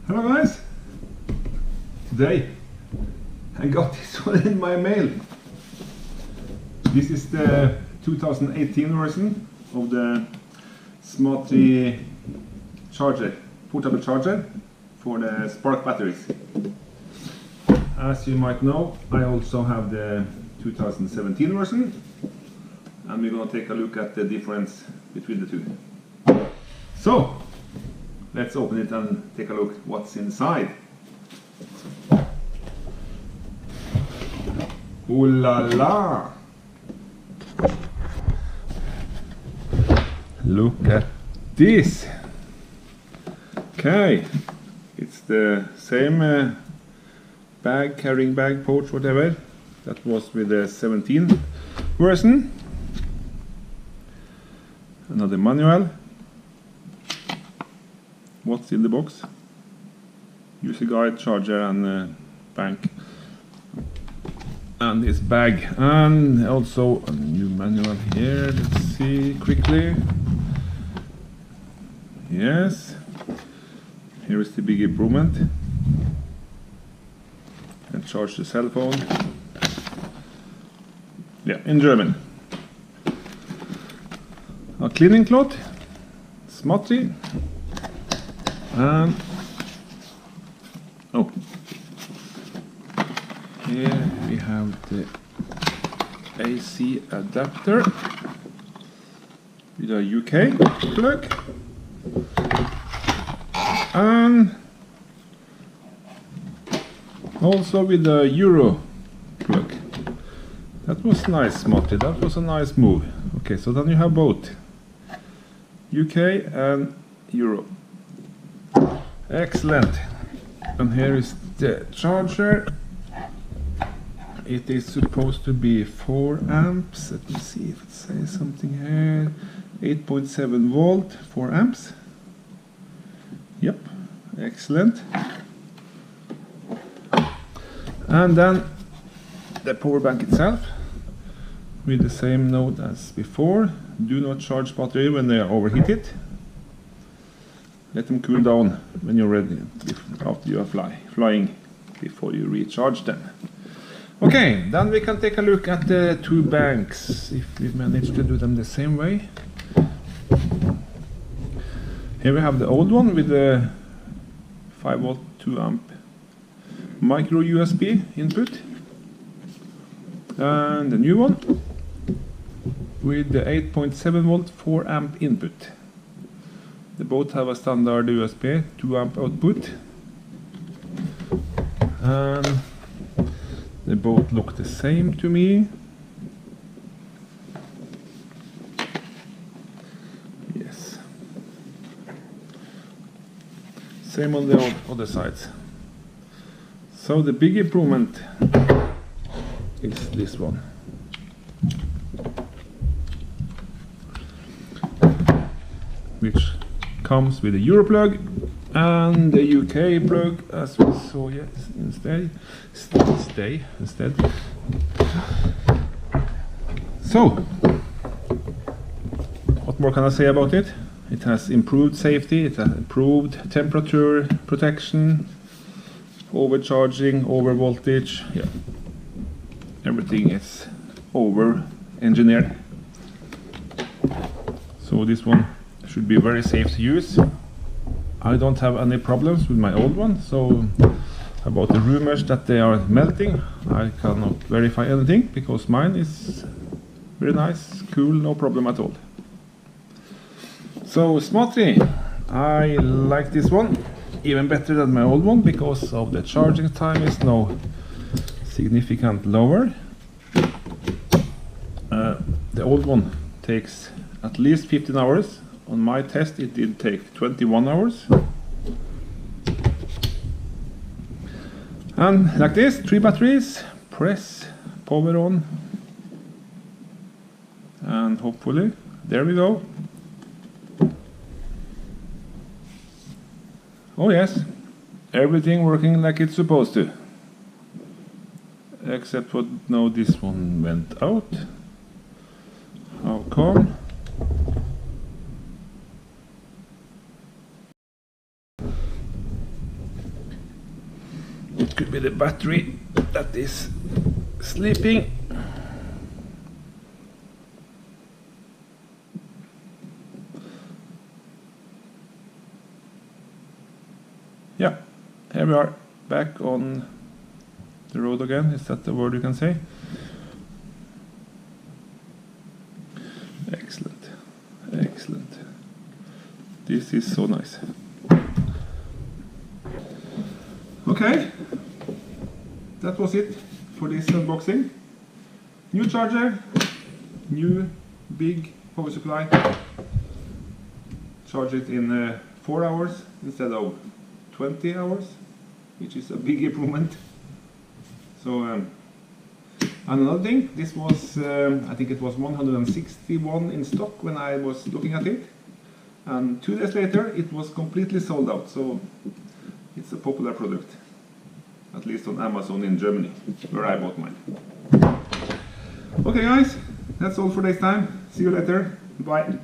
Hello guys! Today I got this one in my mail. This is the 2018 version of the Smatree charger, portable charger for the Spark batteries. As you might know, I also have the 2017 version, and we're going to take a look at the difference between the two. So, let's open it and take a look what's inside. Ooh la la! Look at this! Okay, it's the same bag, carrying bag, pouch, whatever that was with the 17 version. Another manual. What's in the box? User guide, charger, and bank, and this bag, and also a new manual here. Let's see quickly. Yes, here is the big improvement. And charge the cell phone. Yeah, in German. A cleaning cloth, Smatree. And oh, here we have the AC adapter with a UK plug, and also with a Euro plug. That was nice, Smatree. That was a nice move. Okay, so then you have both UK and Euro. Excellent. And here is the charger. It is supposed to be 4 amps. Let me see if it says something here. 8.7 volt, 4 amps. Yep, excellent. And then the power bank itself with the same note as before. Do not charge battery when they are overheated. Let them cool down when you're ready, after you are flying, before you recharge them. Okay, then we can take a look at the two banks, if we manage to do them the same way. Here we have the old one with the 5 volt 2 amp micro USB input, and the new one with the 8.7 volt 4 amp input. They both have a standard USB 2 amp output, and they both look the same to me. Yes, same on the other sides. So the big improvement is this one, which comes with a Euro plug and the UK plug, as we saw instead. So, what more can I say about it? It has improved safety, it has improved temperature protection, overcharging, over voltage. Yeah, everything is over engineered. So this one should be very safe to use. I don't have any problems with my old one, so about the rumors that they are melting, I cannot verify anything, because mine is very nice, cool, no problem at all. So Smatree, I like this one even better than my old one, because of the charging time is now significantly lower. The old one takes at least 15 hours. On my test it did take 21 hours. And like this, 3 batteries, press power on, and hopefully, there we go. Oh yes, everything working like it's supposed to. Except for now this one went out. How come? It could be the battery that is sleeping. Yeah, here we are, back on the road again. Is that the word you can say? Excellent, excellent. This is so nice. Okay, that was it for this unboxing. New charger, new big power supply. Charge it in 4 hours instead of 20 hours, which is a big improvement. So another thing, this was I think it was 161 in stock when I was looking at it, and 2 days later it was completely sold out. So it's a popular product, at least on Amazon in Germany, where I bought mine. Okay guys, that's all for this time. See you later. Bye.